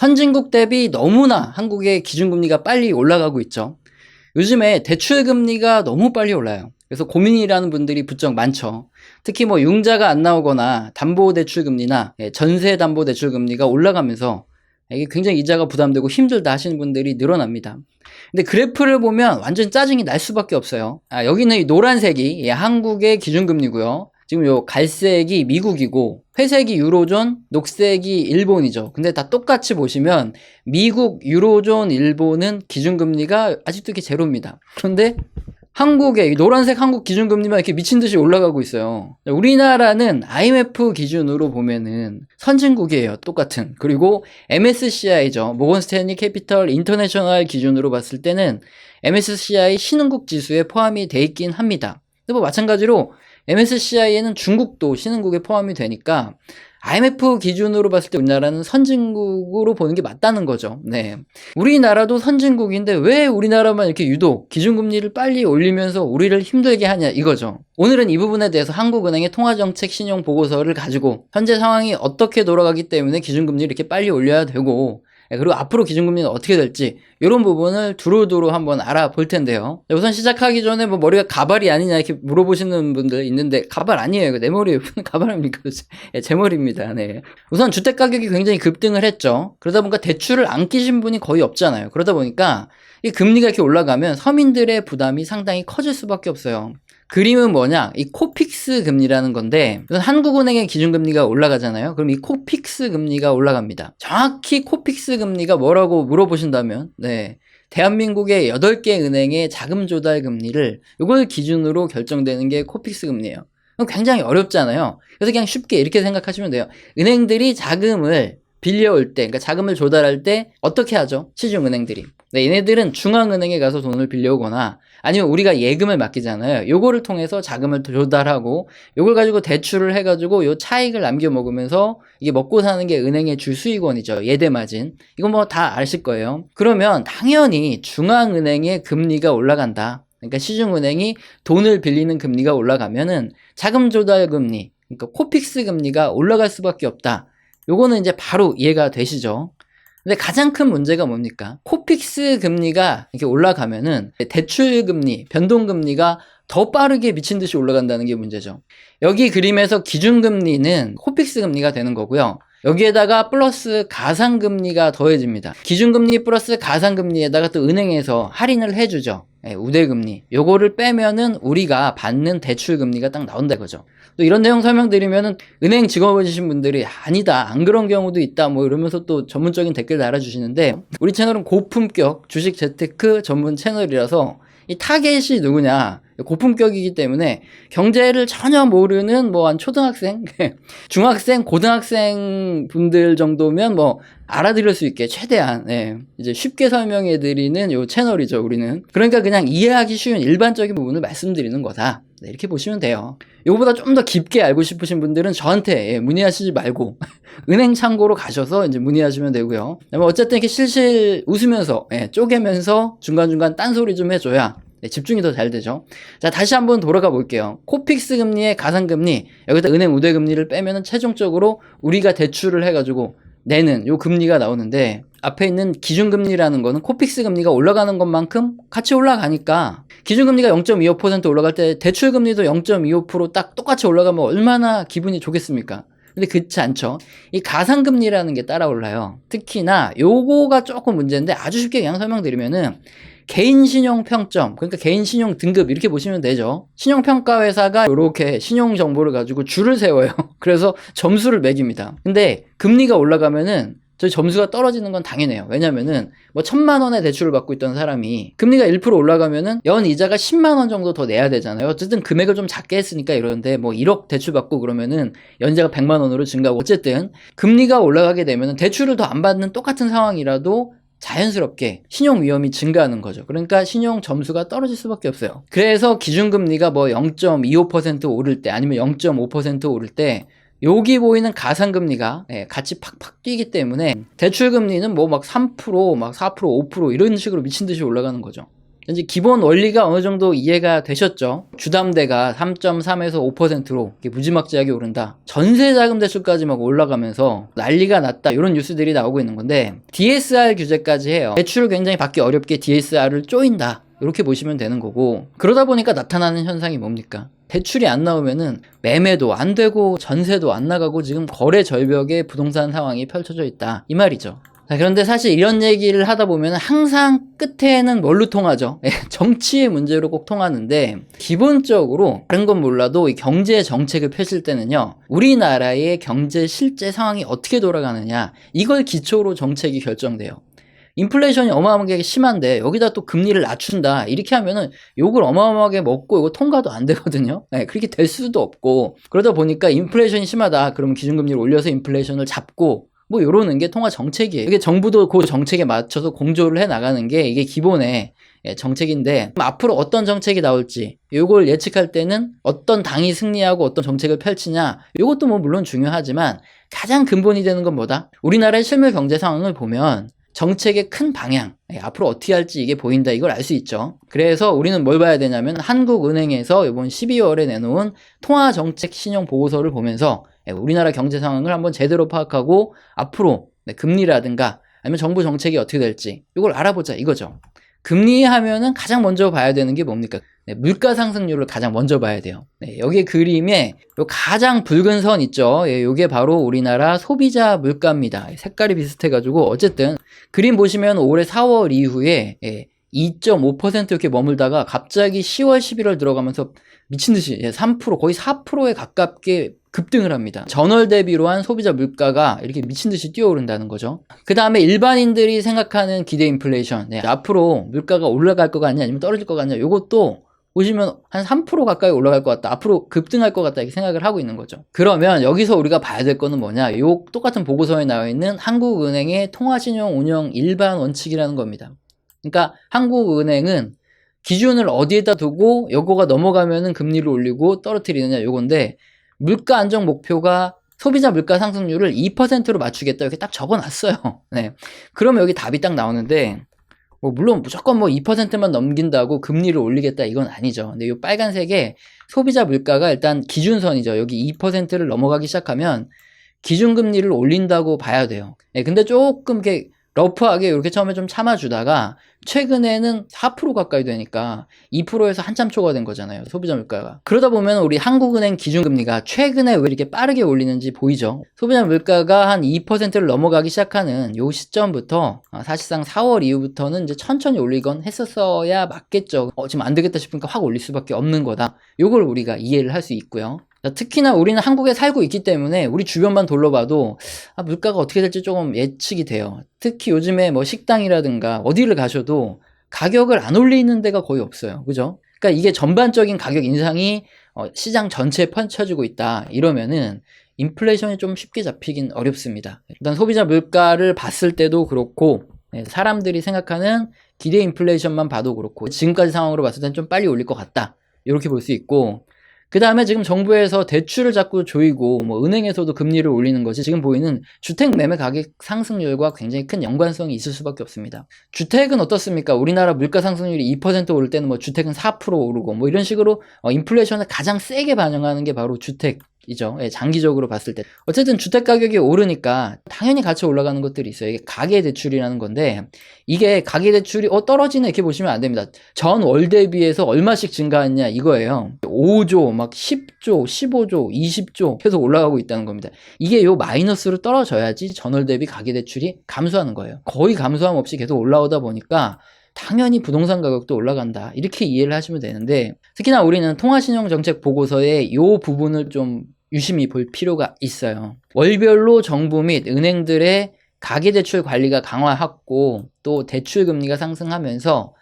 선진국 대비 너무나 한국의 기준금리가 빨리 올라가고 있죠. 요즘에 대출금리가 너무 빨리 올라요. 그래서 고민이라는 분들이 부쩍 많죠. 특히 뭐 융자가 안 나오거나 담보대출금리나 전세담보대출금리가 올라가면서 이게 굉장히 이자가 부담되고 힘들다 하시는 분들이 늘어납니다. 근데 그래프를 보면 완전 짜증이 날 수밖에 없어요. 여기는 이 노란색이 한국의 기준금리고요. 지금 요 갈색이 미국이고 회색이 유로존, 녹색이 일본이죠. 근데 다 똑같이 보시면 미국, 유로존, 일본은 기준금리가 아직도 이렇게 제로입니다. 그런데 한국의 노란색 한국 기준금리만 이렇게 미친듯이 올라가고 있어요. 우리나라는 IMF 기준으로 보면은 선진국이에요. 똑같은. 그리고 MSCI죠. 모건스탠리 캐피털 인터내셔널 기준으로 봤을 때는 MSCI 신흥국 지수에 포함이 돼 있긴 합니다. 근데 뭐 마찬가지로 MSCI에는 중국도 신흥국에 포함이 되니까 IMF 기준으로 봤을 때 우리나라는 선진국으로 보는 게 맞다는 거죠. 네. 우리나라도 선진국인데 왜 우리나라만 이렇게 유독 기준금리를 빨리 올리면서 우리를 힘들게 하냐 이거죠. 오늘은 이 부분에 대해서 한국은행의 통화정책 신용 보고서를 가지고 현재 상황이 어떻게 돌아가기 때문에 기준금리를 이렇게 빨리 올려야 되고 그리고 앞으로 기준금리는 어떻게 될지 이런 부분을 두루두루 한번 알아볼 텐데요. 우선 시작하기 전에 뭐 머리가 가발이 아니냐 이렇게 물어보시는 분들 있는데 가발 아니에요. 이거 내 머리에 가발입니까? 제 머리입니다. 네. 우선 주택 가격이 굉장히 급등을 했죠. 그러다 보니까 대출을 안 끼신 분이 거의 없잖아요. 그러다 보니까 이 금리가 이렇게 올라가면 서민들의 부담이 상당히 커질 수밖에 없어요. 그림은 뭐냐? 이 코픽스 금리라는 건데 한국은행의 기준금리가 올라가잖아요. 그럼 이 코픽스 금리가 올라갑니다. 정확히 코픽스 금리가 뭐라고 물어보신다면 대한민국의 8개 은행의 자금 조달 금리를 이걸 기준으로 결정되는 게 코픽스 금리예요. 그럼 굉장히 어렵잖아요. 그래서 그냥 쉽게 이렇게 생각하시면 돼요. 은행들이 자금을 빌려올 때, 그러니까 자금을 조달할 때 어떻게 하죠? 시중은행들이. 얘네들은 중앙은행에 가서 돈을 빌려오거나 아니면 우리가 예금을 맡기잖아요. 요거를 통해서 자금을 조달하고 요걸 가지고 대출을 해가지고 요 차익을 남겨 먹으면서 이게 먹고 사는 게 은행의 주 수익원이죠. 예대마진. 이건 뭐 다 아실 거예요. 그러면 당연히 중앙은행의 금리가 올라간다. 그러니까 시중은행이 돈을 빌리는 금리가 올라가면은 자금 조달 금리, 그러니까 코픽스 금리가 올라갈 수밖에 없다. 요거는 이제 바로 이해가 되시죠? 근데 가장 큰 문제가 뭡니까? 코픽스 금리가 이렇게 올라가면은 대출 금리, 변동 금리가 더 빠르게 미친 듯이 올라간다는 게 문제죠. 여기 그림에서 기준 금리는 코픽스 금리가 되는 거고요. 여기에다가 플러스 가상금리가 더해집니다. 기준금리 플러스 가상금리에다가 또 은행에서 할인을 해주죠. 우대금리. 요거를 빼면은 우리가 받는 대출금리가 딱 나온다 이거죠. 또 이런 내용 설명드리면은 은행 직원이신 분들이 아니다, 안 그런 경우도 있다, 뭐 이러면서 또 전문적인 댓글 달아주시는데 우리 채널은 고품격 주식 재테크 전문 채널이라서 이 타겟이 누구냐? 고품격이기 때문에 경제를 전혀 모르는 뭐 한 초등학생, 중학생, 고등학생 분들 정도면 뭐 알아들을 수 있게 최대한 이제 쉽게 설명해 드리는 요 채널이죠, 우리는. 그러니까 그냥 이해하기 쉬운 일반적인 부분을 말씀드리는 거다. 이렇게 보시면 돼요. 이거보다 좀 더 깊게 알고 싶으신 분들은 저한테 문의하시지 말고 은행 창고로 가셔서 이제 문의하시면 되고요. 어쨌든 이렇게 실실 웃으면서 쪼개면서 중간중간 딴소리 좀 해줘야 집중이 더 잘 되죠. 자, 다시 한번 돌아가 볼게요. 코픽스 금리의 가상금리, 여기다 은행 우대금리를 빼면은 최종적으로 우리가 대출을 해가지고 내는 요 금리가 나오는데 앞에 있는 기준금리라는 거는 코픽스 금리가 올라가는 것만큼 같이 올라가니까 기준금리가 0.25% 올라갈 때 대출금리도 0.25%딱 똑같이 올라가면 얼마나 기분이 좋겠습니까? 근데 그렇지 않죠. 이 가상금리라는 게 따라 올라요. 특히나 요거가 조금 문제인데 아주 쉽게 그냥 설명드리면은 개인 신용 평점, 그러니까 개인 신용 등급 이렇게 보시면 되죠. 신용평가 회사가 이렇게 신용 정보를 가지고 줄을 세워요. 그래서 점수를 매깁니다. 근데 금리가 올라가면은 저희 점수가 떨어지는 건 당연해요. 왜냐면은 뭐 1,000만 원의 대출을 받고 있던 사람이 금리가 1% 올라가면은 연 이자가 10만 원 정도 더 내야 되잖아요. 어쨌든 금액을 좀 작게 했으니까 이러는데 뭐 1억 대출 받고 그러면은 연이자가 100만 원으로 증가하고 어쨌든 금리가 올라가게 되면은 대출을 더 안 받는 똑같은 상황이라도 자연스럽게 신용 위험이 증가하는 거죠. 그러니까 신용 점수가 떨어질 수밖에 없어요. 그래서 기준금리가 뭐 0.25% 오를 때 아니면 0.5% 오를 때 여기 보이는 가상금리가 같이 팍팍 뛰기 때문에 대출금리는 뭐 막 3%, 막 4%, 5% 이런 식으로 미친 듯이 올라가는 거죠. 이제 기본 원리가 어느 정도 이해가 되셨죠? 주담대가 3.3에서 5%로 무지막지하게 오른다. 전세자금 대출까지 막 올라가면서 난리가 났다. 이런 뉴스들이 나오고 있는 건데 DSR 규제까지 해요. 대출을 굉장히 받기 어렵게 DSR을 쪼인다. 이렇게 보시면 되는 거고, 그러다 보니까 나타나는 현상이 뭡니까? 대출이 안 나오면은 매매도 안 되고 전세도 안 나가고 지금 거래 절벽의 부동산 상황이 펼쳐져 있다. 이 말이죠. 자, 그런데 사실 이런 얘기를 하다 보면 항상 끝에는 뭘로 통하죠? 정치의 문제로 꼭 통하는데, 기본적으로 다른 건 몰라도 이 경제 정책을 펼칠 때는요, 우리나라의 경제 실제 상황이 어떻게 돌아가느냐, 이걸 기초로 정책이 결정돼요. 인플레이션이 어마어마하게 심한데 여기다 또 금리를 낮춘다, 이렇게 하면은 욕을 어마어마하게 먹고 이거 통과도 안 되거든요. 그렇게 될 수도 없고, 그러다 보니까 인플레이션이 심하다 그러면 기준금리를 올려서 인플레이션을 잡고 뭐 요러는 게 통화 정책이에요. 이게 정부도 그 정책에 맞춰서 공조를 해 나가는 게 이게 기본의 정책인데, 앞으로 어떤 정책이 나올지 요걸 예측할 때는 어떤 당이 승리하고 어떤 정책을 펼치냐, 요것도 뭐 물론 중요하지만 가장 근본이 되는 건 뭐다? 우리나라의 실물 경제 상황을 보면 정책의 큰 방향, 앞으로 어떻게 할지 이게 보인다, 이걸 알 수 있죠. 그래서 우리는 뭘 봐야 되냐면 한국은행에서 이번 12월에 내놓은 통화정책 신용 보고서를 보면서 우리나라 경제 상황을 한번 제대로 파악하고 앞으로 금리라든가 아니면 정부 정책이 어떻게 될지 이걸 알아보자, 이거죠. 금리 하면은 가장 먼저 봐야 되는 게 뭡니까? 물가 상승률을 가장 먼저 봐야 돼요. 여기 그림에 요 가장 붉은 선 있죠? 요게 바로 우리나라 소비자 물가입니다. 색깔이 비슷해가지고 어쨌든 그림 보시면 올해 4월 이후에 2.5% 이렇게 머물다가 갑자기 10월, 11월 들어가면서 미친듯이 3%, 거의 4%에 가깝게 급등을 합니다. 전월 대비로 한 소비자 물가가 이렇게 미친듯이 뛰어오른다는 거죠. 그 다음에 일반인들이 생각하는 기대 인플레이션, 앞으로 물가가 올라갈 것 같냐 아니면 떨어질 것 같냐, 요것도 보시면 한 3% 가까이 올라갈 것 같다, 앞으로 급등할 것 같다, 이렇게 생각을 하고 있는 거죠. 그러면 여기서 우리가 봐야 될 거는 뭐냐, 요 똑같은 보고서에 나와 있는 한국은행의 통화신용 운영 일반 원칙이라는 겁니다. 그러니까 한국은행은 기준을 어디에다 두고 요거가 넘어가면은 금리를 올리고 떨어뜨리느냐, 요건데 물가 안정 목표가 소비자 물가 상승률을 2%로 맞추겠다, 이렇게 딱 적어놨어요. 그러면 여기 답이 딱 나오는데, 뭐 물론 무조건 뭐 2%만 넘긴다고 금리를 올리겠다, 이건 아니죠. 근데 이 빨간색에 소비자 물가가 일단 기준선이죠. 여기 2%를 넘어가기 시작하면 기준금리를 올린다고 봐야 돼요. 근데 조금 이렇게 러프하게 이렇게 처음에 좀 참아주다가 최근에는 4% 가까이 되니까 2%에서 한참 초과된 거잖아요, 소비자 물가가. 그러다 보면 우리 한국은행 기준금리가 최근에 왜 이렇게 빠르게 올리는지 보이죠. 소비자 물가가 한 2%를 넘어가기 시작하는 요 시점부터 사실상 4월 이후부터는 이제 천천히 올리건 했었어야 맞겠죠. 지금 안 되겠다 싶으니까 확 올릴 수밖에 없는 거다, 요걸 우리가 이해를 할 수 있고요. 특히나 우리는 한국에 살고 있기 때문에 우리 주변만 둘러봐도 물가가 어떻게 될지 조금 예측이 돼요. 특히 요즘에 뭐 식당이라든가 어디를 가셔도 가격을 안 올리는 데가 거의 없어요. 그죠? 그러니까 이게 전반적인 가격 인상이 시장 전체에 펼쳐지고 있다, 이러면은 인플레이션이 좀 쉽게 잡히긴 어렵습니다. 일단 소비자 물가를 봤을 때도 그렇고, 사람들이 생각하는 기대 인플레이션만 봐도 그렇고, 지금까지 상황으로 봤을 땐 좀 빨리 올릴 것 같다, 이렇게 볼 수 있고, 그 다음에 지금 정부에서 대출을 자꾸 조이고 뭐 은행에서도 금리를 올리는 것이 지금 보이는 주택 매매 가격 상승률과 굉장히 큰 연관성이 있을 수밖에 없습니다. 주택은 어떻습니까? 우리나라 물가 상승률이 2% 오를 때는 뭐 주택은 4% 오르고 뭐 이런 식으로 인플레이션을 가장 세게 반영하는 게 바로 주택이죠. 장기적으로 봤을 때. 어쨌든 주택 가격이 오르니까 당연히 같이 올라가는 것들이 있어요. 이게 가계대출이라는 건데, 이게 가계대출이 떨어지네, 이렇게 보시면 안 됩니다. 전 월 대비해서 얼마씩 증가했냐, 이거예요. 5조, 막 10조, 15조, 20조 계속 올라가고 있다는 겁니다. 이게 요 마이너스로 떨어져야지 전월 대비 가계대출이 감소하는 거예요. 거의 감소함 없이 계속 올라오다 보니까 당연히 부동산 가격도 올라간다, 이렇게 이해를 하시면 되는데, 특히나 우리는 통화신용정책 보고서의 요 부분을 좀 유심히 볼 필요가 있어요. 월별로 정부 및 은행들의 가계대출 관리가 강화하고 또 대출금리가 상승하면서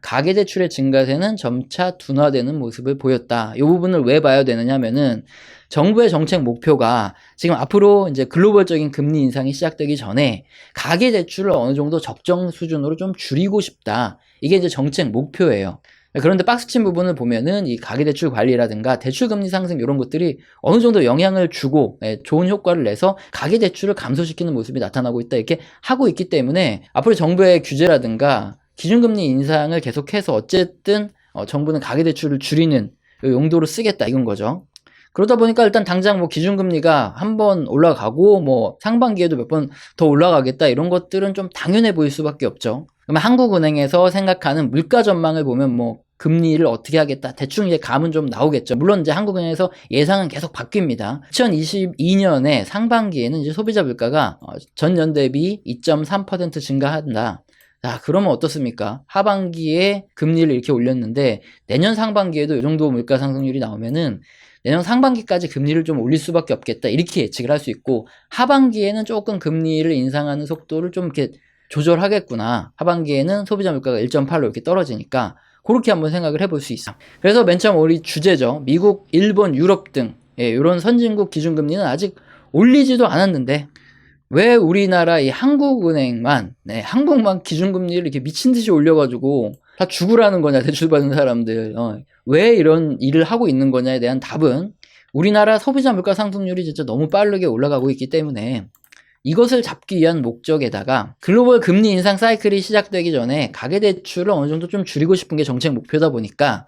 가계대출의 증가세는 점차 둔화되는 모습을 보였다. 이 부분을 왜 봐야 되느냐면은 정부의 정책 목표가 지금 앞으로 이제 글로벌적인 금리 인상이 시작되기 전에 가계대출을 어느 정도 적정 수준으로 좀 줄이고 싶다, 이게 이제 정책 목표예요. 그런데 박스친 부분을 보면은 이 가계대출 관리라든가 대출금리 상승 이런 것들이 어느 정도 영향을 주고 좋은 효과를 내서 가계대출을 감소시키는 모습이 나타나고 있다, 이렇게 하고 있기 때문에 앞으로 정부의 규제라든가 기준금리 인상을 계속해서 어쨌든 정부는 가계대출을 줄이는 용도로 쓰겠다 이건 거죠. 그러다 보니까 일단 당장 뭐 기준금리가 한번 올라가고 뭐 상반기에도 몇 번 더 올라가겠다 이런 것들은 좀 당연해 보일 수밖에 없죠. 그러면 한국은행에서 생각하는 물가 전망을 보면 뭐 금리를 어떻게 하겠다 대충 이제 감은 좀 나오겠죠. 물론 이제 한국은행에서 예상은 계속 바뀝니다. 2022년에 상반기에는 이제 소비자 물가가 전년 대비 2.3% 증가한다. 자, 그러면 어떻습니까? 하반기에 금리를 이렇게 올렸는데 내년 상반기에도 이 정도 물가 상승률이 나오면은 내년 상반기까지 금리를 좀 올릴 수밖에 없겠다. 이렇게 예측을 할 수 있고 하반기에는 조금 금리를 인상하는 속도를 좀 이렇게 조절하겠구나. 하반기에는 소비자 물가가 1.8로 이렇게 떨어지니까 그렇게 한번 생각을 해볼 수 있어. 그래서 맨 처음 우리 주제죠. 미국, 일본, 유럽 등 이런 선진국 기준금리는 아직 올리지도 않았는데 왜 우리나라 이 한국은행만 한국만 기준금리를 이렇게 미친듯이 올려가지고 다 죽으라는 거냐 대출받는 사람들 왜 이런 일을 하고 있는 거냐에 대한 답은 우리나라 소비자 물가 상승률이 진짜 너무 빠르게 올라가고 있기 때문에 이것을 잡기 위한 목적에다가 글로벌 금리 인상 사이클이 시작되기 전에 가계대출을 어느 정도 좀 줄이고 싶은 게 정책 목표다 보니까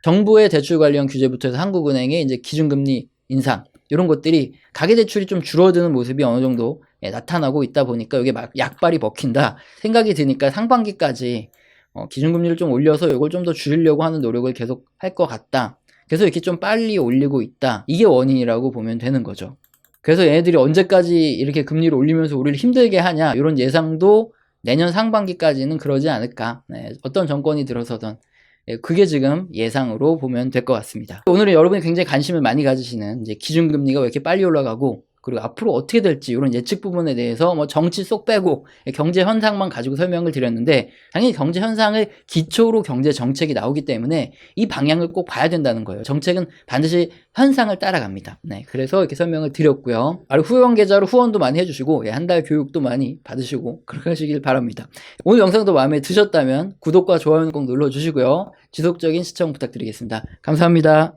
정부의 대출 관련 규제부터 해서 한국은행의 이제 기준금리 인상 이런 것들이 가계대출이 좀 줄어드는 모습이 어느 정도 나타나고 있다 보니까 이게 막 약발이 먹힌다 생각이 드니까 상반기까지 기준금리를 좀 올려서 이걸 좀 더 줄이려고 하는 노력을 계속 할 것 같다. 그래서 이렇게 좀 빨리 올리고 있다. 이게 원인이라고 보면 되는 거죠. 그래서 얘네들이 언제까지 이렇게 금리를 올리면서 우리를 힘들게 하냐 이런 예상도 내년 상반기까지는 그러지 않을까. 어떤 정권이 들어서든 그게 지금 예상으로 보면 될 것 같습니다. 오늘은 여러분이 굉장히 관심을 많이 가지시는 이제 기준금리가 왜 이렇게 빨리 올라가고 그리고 앞으로 어떻게 될지 이런 예측 부분에 대해서 뭐 정치 쏙 빼고 경제 현상만 가지고 설명을 드렸는데 당연히 경제 현상을 기초로 경제 정책이 나오기 때문에 이 방향을 꼭 봐야 된다는 거예요. 정책은 반드시 현상을 따라갑니다. 그래서 이렇게 설명을 드렸고요. 후원 계좌로 후원도 많이 해주시고 한 달 교육도 많이 받으시고 그렇게 하시길 바랍니다. 오늘 영상도 마음에 드셨다면 구독과 좋아요는 꼭 눌러주시고요. 지속적인 시청 부탁드리겠습니다. 감사합니다.